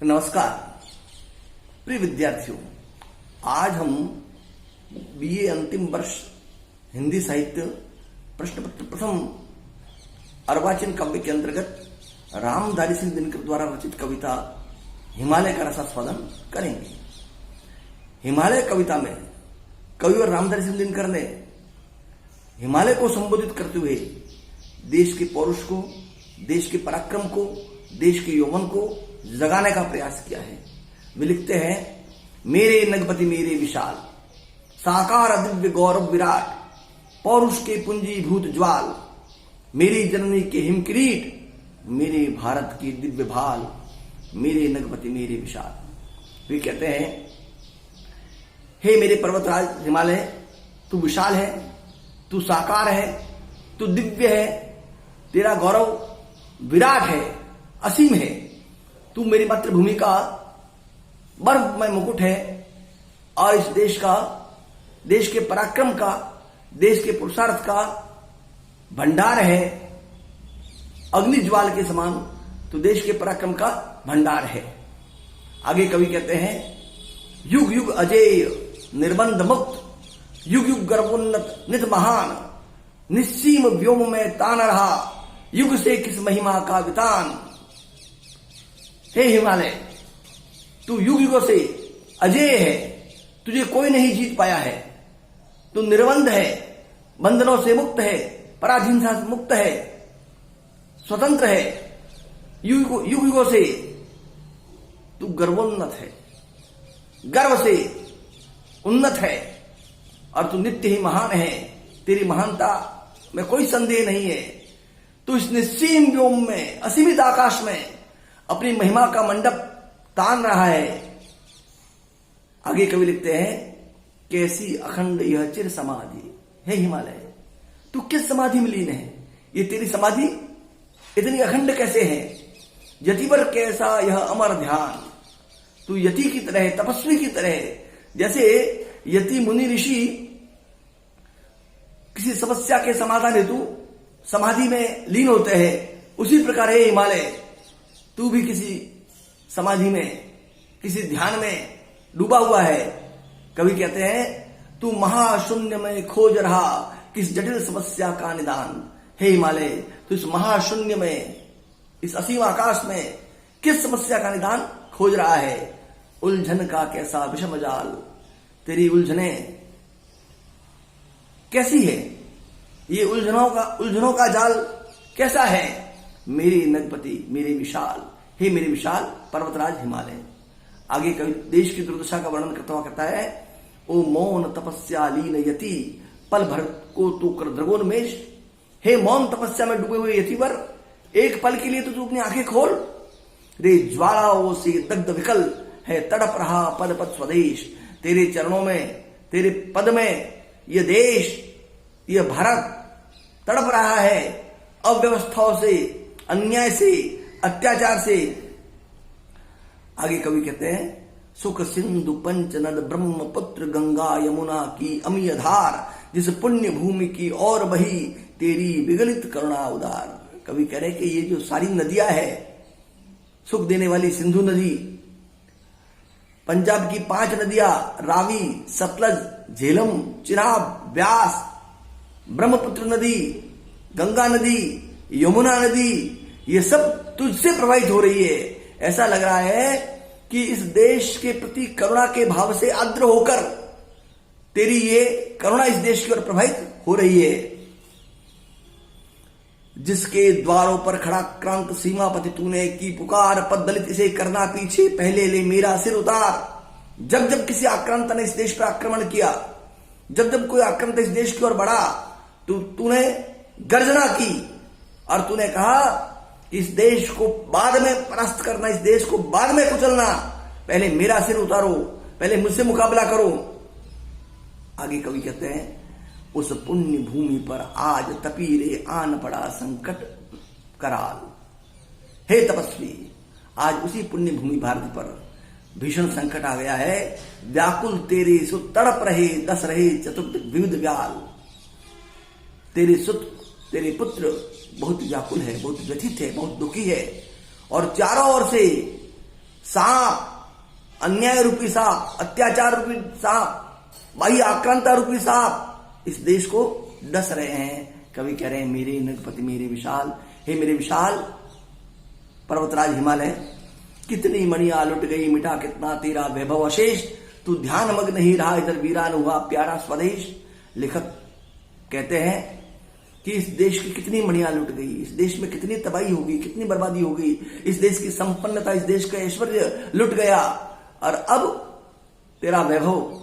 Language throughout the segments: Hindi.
नमस्कार प्रिय विद्यार्थियों, आज हम बीए अंतिम वर्ष हिंदी साहित्य प्रश्न पत्र प्रथम अर्वाचीन काव्य के अंतर्गत रामधारी सिंह दिनकर द्वारा रचित कविता हिमालय का रसास्वादन करेंगे। हिमालय कविता में कविवर रामधारी सिंह दिनकर ने हिमालय को संबोधित करते हुए देश के पौरुष को, देश के पराक्रम को, देश के यौवन को जगाने का प्रयास किया है। वे लिखते हैं, मेरे नगपति मेरे विशाल, साकार दिव्य गौरव विराट, पौरुष के पुंजीभूत ज्वाल, मेरी जननी के हिमकिरीट, मेरे भारत की दिव्य भाल, मेरे नगपति मेरे विशाल। वे कहते हैं, हे मेरे पर्वतराज हिमालय, तू विशाल है, तू साकार है, तू दिव्य है, तेरा गौरव विराट है, असीम है, तू मेरी मातृभूमि का बर्फमय मुकुट है और इस देश का, देश के पराक्रम का, देश के पुरुषार्थ का भंडार है। अग्नि ज्वाल के समान तो देश के पराक्रम का भंडार है। आगे कवि कहते हैं, युग युग अजेय निर्बंध मुक्त, युग युग गर्वोन्नत नित महान, निस्सीम व्योम में तान रहा, युग से किस महिमा का वितान। हे हिमालय, तू युग युगों से अजेय है, तुझे कोई नहीं जीत पाया है, तू निर्बंध है, बंधनों से मुक्त है, पराधीनता से मुक्त है, स्वतंत्र है, युग युगों से तू गर्वोन्नत है, गर्व से उन्नत है और तू नित्य ही महान है। तेरी महानता में कोई संदेह नहीं है। तू इस निस्सीम व्योम में, असीमित आकाश में अपनी महिमा का मंडप तान रहा है। आगे कवि लिखते हैं, कैसी अखंड यह चिर समाधि। हे हिमालय, तू किस समाधि में लीन है? ये तेरी समाधि इतनी अखंड कैसे है? यतिवर कैसा यह अमर ध्यान, तू यति की तरह, तपस्वी की तरह, जैसे यति मुनि ऋषि किसी समस्या के समाधान हेतु समाधि में लीन होते हैं, उसी प्रकार है हिमालय, तू भी किसी समाधि में, किसी ध्यान में डूबा हुआ है। कवि कहते हैं, तू महाशून्य में खोज रहा किस जटिल समस्या का निदान। हे हिमालय, तू इस महाशून्य में, इस असीम आकाश में किस समस्या का निदान खोज रहा है। उलझन का कैसा विषम जाल, तेरी उलझने कैसी है? ये उलझनों का जाल कैसा है? मेरे नगपति मेरे विशाल, हे मेरे विशाल पर्वतराज हिमालय। आगे कवि देश की दुर्दशा का वर्णन करता हुआ कहता है, ओ मौन तपस्या लीन यति, पल भर को तू कर द्रगोन्मेष। हे मौन तपस्या में डूबे हुए यतिवर, एक पल के लिए तो तू अपनी आंखें खोल। रे ज्वालाओं से दग्ध विकल है, तड़प रहा पद पद स्वदेश। तेरे चरणों में, तेरे पद में यह देश, यह भारत तड़प रहा है अव्यवस्थाओं से, अन्याय से, अत्याचार से। आगे कवि कहते हैं, सुख सिंधु पंच नद ब्रह्मपुत्र गंगा यमुना की अमीय धार, जिस पुण्य भूमि की और बही तेरी विगलित करुणा उदार। कवि कह रहे कि ये जो सारी नदियां है, सुख देने वाली सिंधु नदी, पंजाब की 5 नदियां रावी, सतलज, झेलम, चिनाब, ब्यास, ब्रह्मपुत्र नदी, गंगा नदी, यमुना नदी, ये सब तुझसे प्रभावित हो रही है। ऐसा लग रहा है कि इस देश के प्रति करुणा के भाव से आर्द्र होकर तेरी ये करुणा इस देश की ओर प्रभावित हो रही है। जिसके द्वारों पर खड़ा क्रांत सीमापति तूने की पुकार, पद दलित इसे करना पीछे, पहले ले मेरा सिर उतार। जब जब किसी आक्रांत ने इस देश पर आक्रमण किया, जब जब कोई आक्रांत इस देश की ओर बढ़ा, तूने गर्जना की और तूने कहा कि इस देश को बाद में परास्त करना, इस देश को बाद में कुचलना, पहले मेरा सिर उतारो, पहले मुझसे मुकाबला करो। आगे कवि कहते हैं, उस पुण्य भूमि पर आज तपीरे आन पड़ा संकट कराल। हे तपस्वी, आज उसी पुण्य भूमि भारत पर भीषण संकट आ गया है। व्याकुल तेरे सुत तड़प रहे, दस रहे चतुर्थ विविध व्याल। तेरे सुत, तेरे पुत्र बहुत व्याकुल है, बहुत व्यथित है, बहुत दुखी है और चारों ओर से सांप, अन्याय रूपी सांप, अत्याचार रूपी सांप, बाह्य आक्रांता रूपी सांप इस देश को डस रहे हैं। कवि कह रहे हैं मेरे नगपति मेरे विशाल, हे मेरे विशाल पर्वतराज हिमालय, कितनी मणियां लुट गई, मिटा कितना तेरा वैभव अशेष, तू ध्यान मग्न ही रहा, इधर वीरान हुआ प्यारा स्वदेश। लेखक कहते हैं कि इस देश की कितनी मणियां लुट गई, इस देश में कितनी तबाही होगी, कितनी बर्बादी होगी, इस देश की संपन्नता, इस देश का ऐश्वर्य लुट गया, और अब तेरा वैभव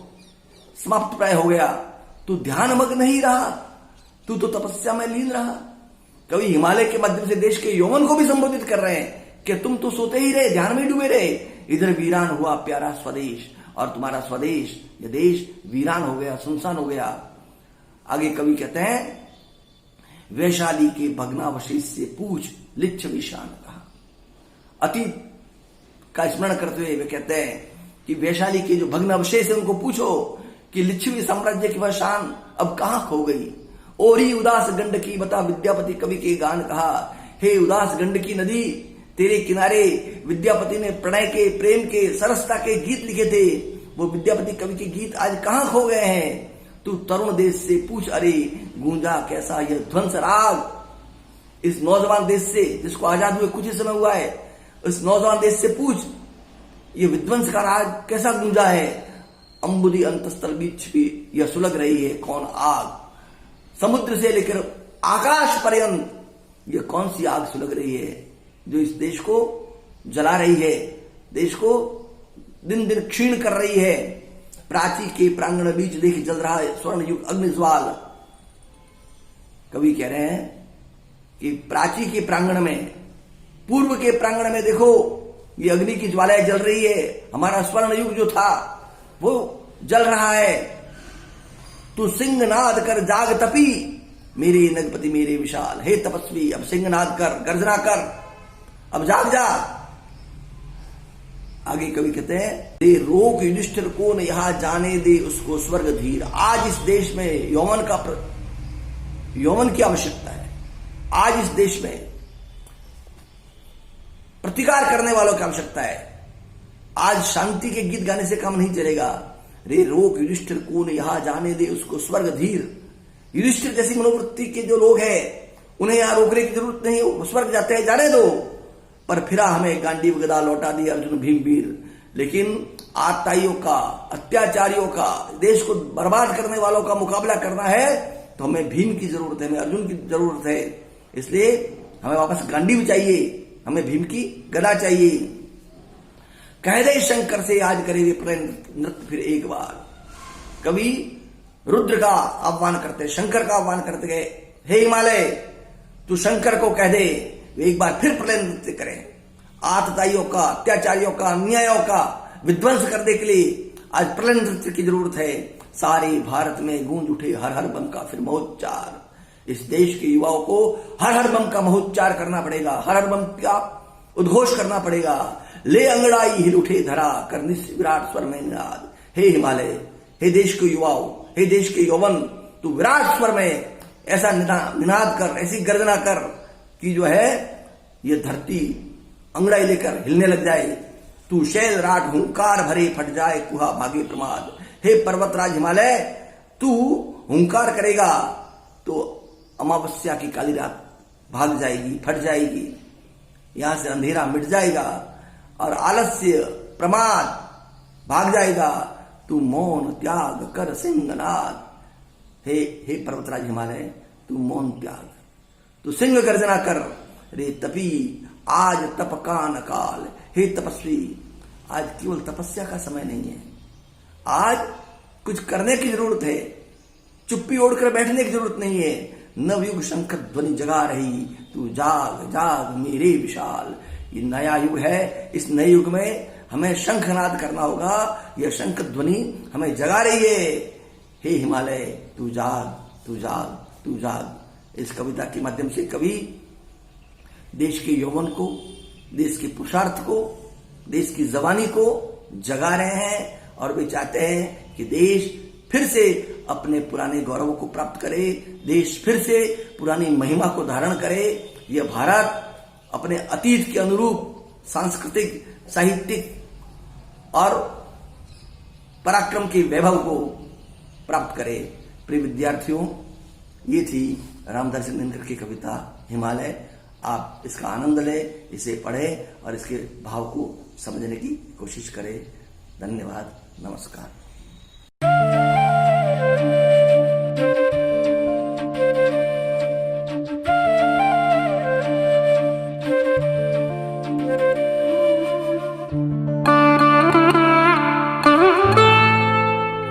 समाप्त प्राय हो गया, तू ध्यान मग्न ही रहा, तू तो तपस्या में लीन रहा। कवि हिमालय के माध्यम से देश के यौवन को भी संबोधित कर रहे हैं कि तुम तो सोते ही रहे, ध्यान में डूबे रहे, इधर वीरान हुआ प्यारा स्वदेश, और तुम्हारा स्वदेश यह देश वीरान हो गया, सुनसान हो गया। आगे कवि कहते हैं वैशाली के भग्नावशेष से पूछ लिच्छवी शान कहा। अतीत का स्मरण करते हुए वे कहते हैं कि वैशाली के जो भग्नावशेष है उनको पूछो कि लिच्छवी साम्राज्य की वह शान अब कहां खो गई। ओरी उदास गंडकी बता विद्यापति कवि के गान कहा, हे उदास गंडकी नदी, तेरे किनारे विद्यापति ने प्रणय के, प्रेम के, सरसता के गीत लिखे थे, वो विद्यापति कवि के गीत आज कहां खो गए हैं। तू तरुण देश से पूछ, अरे गूंजा कैसा यह ध्वंस राग। इस नौजवान देश से जिसको आजाद हुए कुछ ही समय हुआ है, इस नौजवान देश से पूछ ये विध्वंस का राग कैसा गूंजा है। अंबुदी अंतस्थल बीच भी यह सुलग रही है कौन आग, समुद्र से लेकर आकाश पर्यंत यह कौन सी आग सुलग रही है जो इस देश को जला रही है, देश को दिन दिन क्षीण कर रही है। प्राची के प्रांगण बीच देख जल रहा है स्वर्ण युग अग्निज्वाल। कवि कह रहे हैं कि प्राची के प्रांगण में, पूर्व के प्रांगण में देखो ये अग्नि की ज्वालाएं जल रही है, हमारा स्वर्ण युग जो था वो जल रहा है। तू सिंहनाद कर जाग तपी, मेरे नगपति मेरे विशाल, हे तपस्वी अब सिंहनाद कर, गर्जना कर, अब जाग जा। आगे कवि कहते हैं दे रोक युधिष्ठिर को न यहां जाने दे उसको स्वर्ग धीर। आज इस देश में यौवन की आवश्यकता है, आज इस देश में प्रतिकार करने वालों की आवश्यकता है। आज शांति के गीत गाने से काम नहीं चलेगा। रे रोक युधिष्ठिर को न यहां जाने दे उसको स्वर्ग धीर। युधिष्ठिर जैसी मनोवृत्ति के जो लोग हैं उन्हें यहां रोकने की जरूरत नहीं, वो स्वर्ग जाते हैं, जाने दो। पर फिरा हमें गांडीव गदा लौटा दी अर्जुन भीम वीर। लेकिन आतताइयों का, अत्याचारियों का, देश को बर्बाद करने वालों का मुकाबला करना है तो हमें भीम की जरूरत है, हमें अर्जुन की जरूरत है। इसलिए हमें वापस गांडीव चाहिए, हमें भीम की गदा चाहिए। कह दे शंकर से आज करे वे प्रेम नृत्य फिर एक बार। कवि रुद्र का आह्वान करते, शंकर का आह्वान करते गए, हे हिमालय तू शंकर को कह दे वे एक बार फिर प्रलय नृत्य करें। आतताइयों का, अत्याचारियों का, अन्यायों का विध्वंस करने के लिए आज प्रलय नृत्य की जरूरत है। सारे भारत में गूंज उठे हर हर बम का फिर महोच्चार। इस देश के युवाओं को हर हर बम का महोच्चार करना पड़ेगा, हर हर बम का उद्घोष करना पड़ेगा। ले अंगड़ाई हिल उठे धरा कर विराट स्वर में निनाद। हे हिमालय, हे देश के युवाओ, हे देश के यौवन, तू विराट स्वर में ऐसा निनाद कर, ऐसी गर्जना कर कि जो है ये धरती अंगड़ाई लेकर हिलने लग जाए। तू शैल राट हुंकार भरे फट जाए कुहा भागे प्रमाद। हे पर्वतराज हिमालय, तू हुंकार करेगा तो अमावस्या की काली रात भाग जाएगी, फट जाएगी, यहां से अंधेरा मिट जाएगा और आलस्य प्रमाद भाग जाएगा। तू मौन त्याग कर सिंहनाद। हे पर्वतराज हिमालय, तू मौन त्याग, तू सिंह गर्जना कर। रे तपी आज तप का नकाल। हे तपस्वी, आज केवल तपस्या का समय नहीं है, आज कुछ करने की जरूरत है, चुप्पी ओढ़कर बैठने की जरूरत नहीं है। नवयुग शंख ध्वनि जगा रही, तू जाग जाग मेरे विशाल। ये नया युग है, इस नए युग में हमें शंखनाद करना होगा। यह शंख ध्वनि हमें जगा रही है। हे हिमालय, तू जाग, तू जाग, तू जाग। इस कविता के माध्यम से कवि देश के यौवन को, देश के पुरुषार्थ को, देश की जवानी को जगा रहे हैं और वे चाहते हैं कि देश फिर से अपने पुराने गौरव को प्राप्त करे, देश फिर से पुरानी महिमा को धारण करे। यह भारत अपने अतीत के अनुरूप सांस्कृतिक, साहित्यिक और पराक्रम के वैभव को प्राप्त करे। प्रिय विद्यार्थियों, ये थी रामधारी सिंह दिनकर की कविता हिमालय। आप इसका आनंद लें, इसे पढ़ें और इसके भाव को समझने की कोशिश करें। धन्यवाद, नमस्कार।